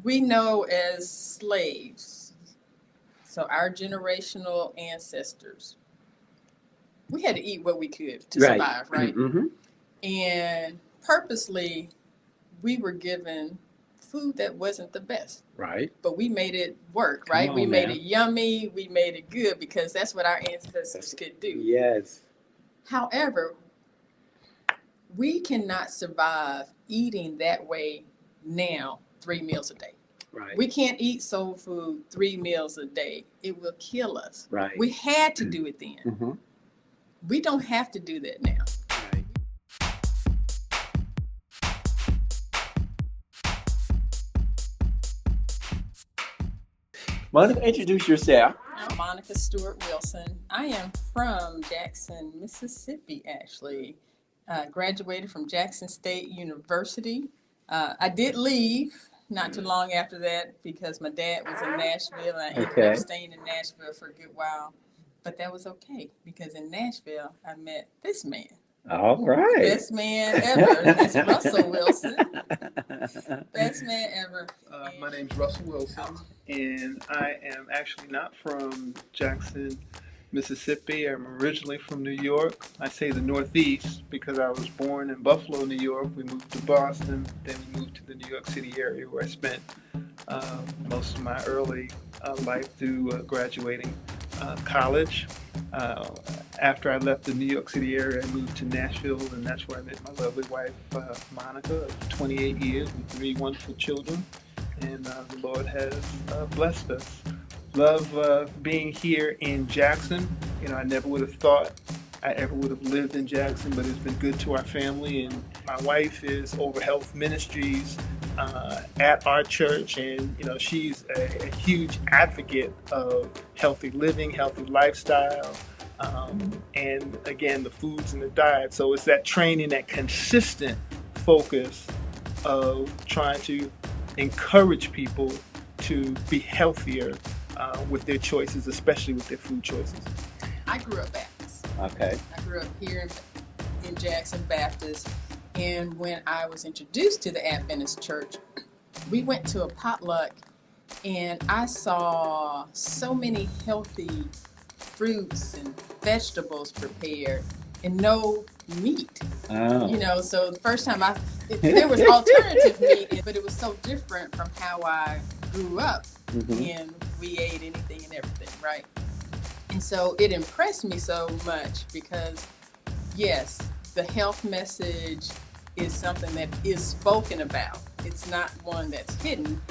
we know as slaves, so our generational ancestors, we had to eat what we could to survive, right? Mm-hmm. And purposely, we were given food that wasn't the best. Right. But we made it work, right? We made it yummy. We made it good because that's what our ancestors could do. Yes. However, we cannot survive eating that way now 3 meals a day. Right. We can't eat soul food 3 meals a day. It will kill us. Right. We had to do it then. Mm-hmm. We don't have to do that now. Right. Monica, introduce yourself. I'm Monica Stewart Wilson. I am from Jackson, Mississippi, actually. Graduated from Jackson State University. I did leave not too long after that because my dad was in Nashville and I ended up staying in Nashville for a good while. But that was okay because in Nashville, I met this man. All right. Best man ever. That's Russell Wilson. Best man ever. My name's Russell Wilson, and I am actually not from Jackson, Mississippi. I'm originally from New York. I say the Northeast because I was born in Buffalo, New York. We moved to Boston, then we moved to the New York City area where I spent most of my early life through graduating college. After I left the New York City area, I moved to Nashville, and that's where I met my lovely wife, Monica, of 28 years with 3 wonderful children. And the Lord has blessed us. Love being here in Jackson. You know, I never would have thought I ever would have lived in Jackson, but it's been good to our family. And my wife is over Health Ministries at our church, and you know, she's a huge advocate of healthy living, healthy lifestyle, and again, the foods and the diet. So it's that training, that consistent focus of trying to encourage people to be healthier with their choices, especially with their food choices. I grew up Baptist. Okay. I grew up here in Jackson Baptist. And when I was introduced to the Adventist Church, we went to a potluck and I saw so many healthy fruits and vegetables prepared and no meat. Oh. You know, so the first time there was alternative meat, but it was so different from how I grew up. Mm-hmm. And we ate anything and everything, right? And so it impressed me so much because, yes, the health message is something that is spoken about. It's not one that's hidden.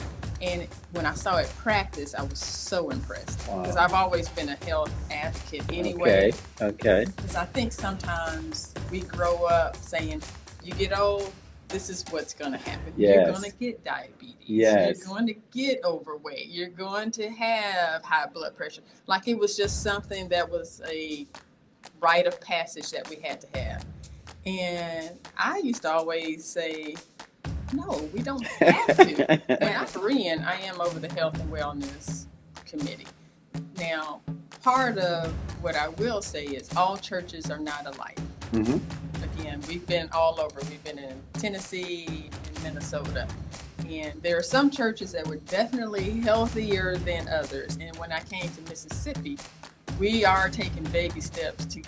And when I saw it practiced, I was so impressed because I've always been a health advocate anyway. Okay. Because I think sometimes we grow up saying, you get old, this is what's going to happen. Yes. You're going to get diabetes. Yes. You're going to get overweight. You're going to have high blood pressure. Like it was just something that was a rite of passage that we had to have. And I used to always say, no, we don't have to. When I'm Berean, I am over the Health and Wellness Committee. Now, part of what I will say is all churches are not alike. Mm-hmm. Again, we've been all over. We've been in Tennessee, in Minnesota. And there are some churches that were definitely healthier than others. And when I came to Mississippi, we are taking baby steps to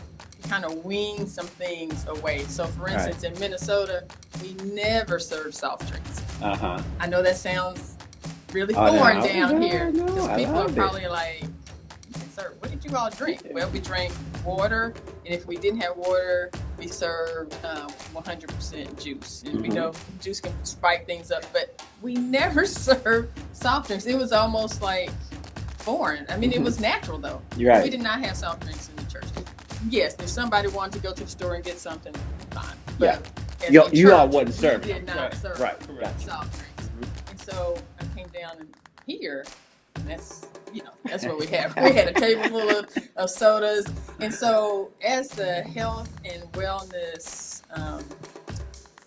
kind of wean some things away. So for instance, in Minnesota, we never serve soft drinks. Uh-huh. I know that sounds really foreign down here No, because I people are love probably like, sir, what did you all drink? Well, we drank water, and if we didn't have water, we served 100% juice. And we know juice can spike things up, but we never served soft drinks. It was almost like foreign. I mean, it was natural though. You're right. We did not have soft drinks in the church. Yes, if somebody wanted to go to the store and get something, fine. But as a You all church, wasn't serving. We did not serve Right. soft drinks. And so I came down here, and that's what we had. We had a table full of sodas. And so as the health and wellness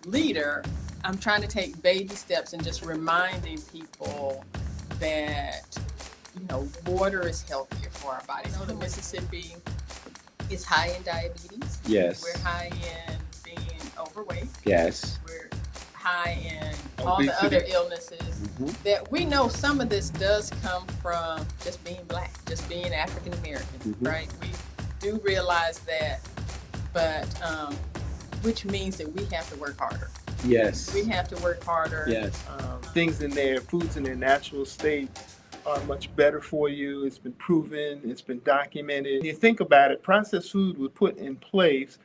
leader, I'm trying to take baby steps and just reminding people that, water is healthier for our body. I know that Mississippi is high in diabetes. Yes. We're high in being overweight. Yes. We're high in all the other illnesses, that we know some of this does come from just being Black, just being African American, right? We do realize that, but which means that we have to work harder. Yes. We have to work harder. Yes. Things in their foods in their natural state are much better for you. It's been proven. It's been documented. When you think about it, processed food was put in place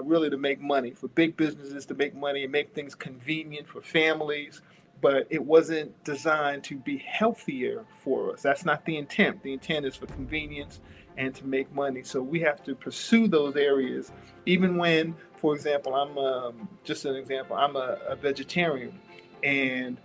really to make money, for big businesses to make money and make things convenient for families. But it wasn't designed to be healthier for us. That's not the intent. The intent is for convenience and to make money. So we have to pursue those areas, even when, for example, I'm just an example. I'm a vegetarian, and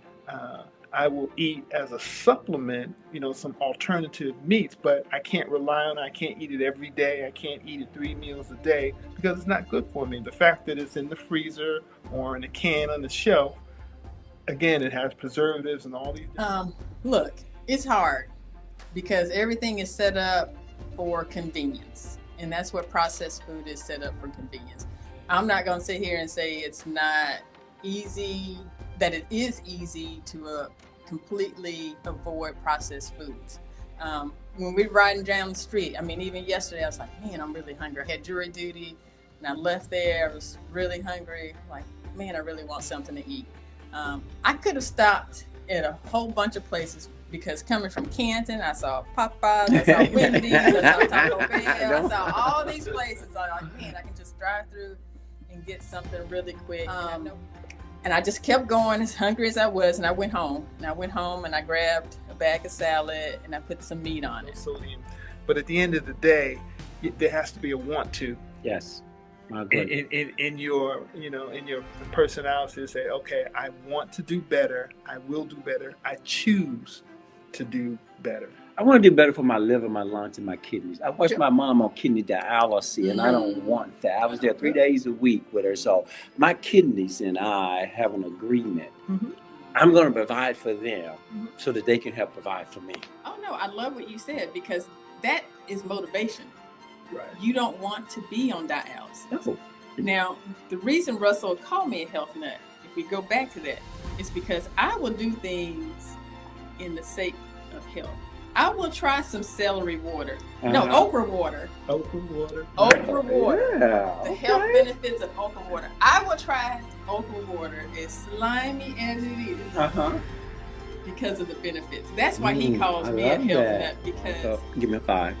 I will eat as a supplement, some alternative meats, but I can't rely on it. I can't eat it every day. I can't eat it 3 meals a day because it's not good for me. The fact that it's in the freezer or in a can on the shelf, again, it has preservatives and all these. Look, it's hard because everything is set up for convenience, and that's what processed food is set up for, convenience. I'm not going to sit here and say it's not easy, that it is easy to completely avoid processed foods. When we're riding down the street, even yesterday, I was like, man, I'm really hungry. I had jury duty, and I left there. I was really hungry. Like, man, I really want something to eat. I could have stopped at a whole bunch of places, because coming from Canton, I saw Popeyes, I saw Wendy's, I saw Taco Bell, I saw all these places. I'm like, man, I can just drive through and get something really quick. And I just kept going, as hungry as I was, and I went home. And I grabbed a bag of salad and I put some meat on it. Sodium. But at the end of the day, there has to be a want to. Yes. In your personality, to say, okay, I want to do better. I will do better. I choose to do better. I want to do better for my liver, my lungs, and my kidneys. I watched my mom on kidney dialysis, and I don't want that. I was there 3 days a week with her, so my kidneys and I have an agreement. I'm going to provide for them so that they can help provide for me. Oh no, I love what you said, because that is motivation. Right. You don't want to be on dialysis. No. Now, the reason Russell called me a health nut, if we go back to that, is because I will do things in the sake of health. I will try some celery water. No, okra water. Okra water. Okra water. Yeah, The health benefits of okra water. I will try okra water, as slimy as it is, because of the benefits. That's why he calls me a health nut, because... Give me a 5.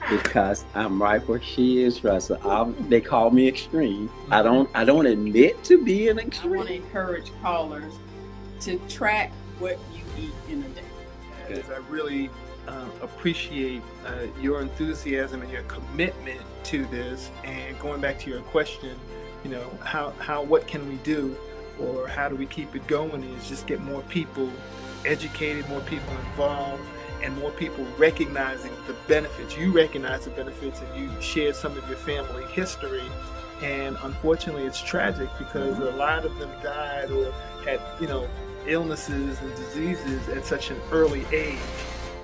Because I'm right where she is, Russell. They call me extreme. I don't admit to being extreme. I want to encourage callers to track what you eat in a day. Because I really appreciate your enthusiasm and your commitment to this. And going back to your question, what can we do, or how do we keep it going, is just get more people educated, more people involved, and more people recognizing the benefits. You recognize the benefits, and you shared some of your family history. And unfortunately, it's tragic because a lot of them died or had, illnesses and diseases at such an early age.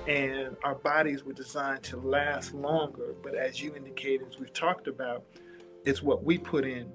And our bodies were designed to last longer. But as you indicated, as we've talked about, it's what we put in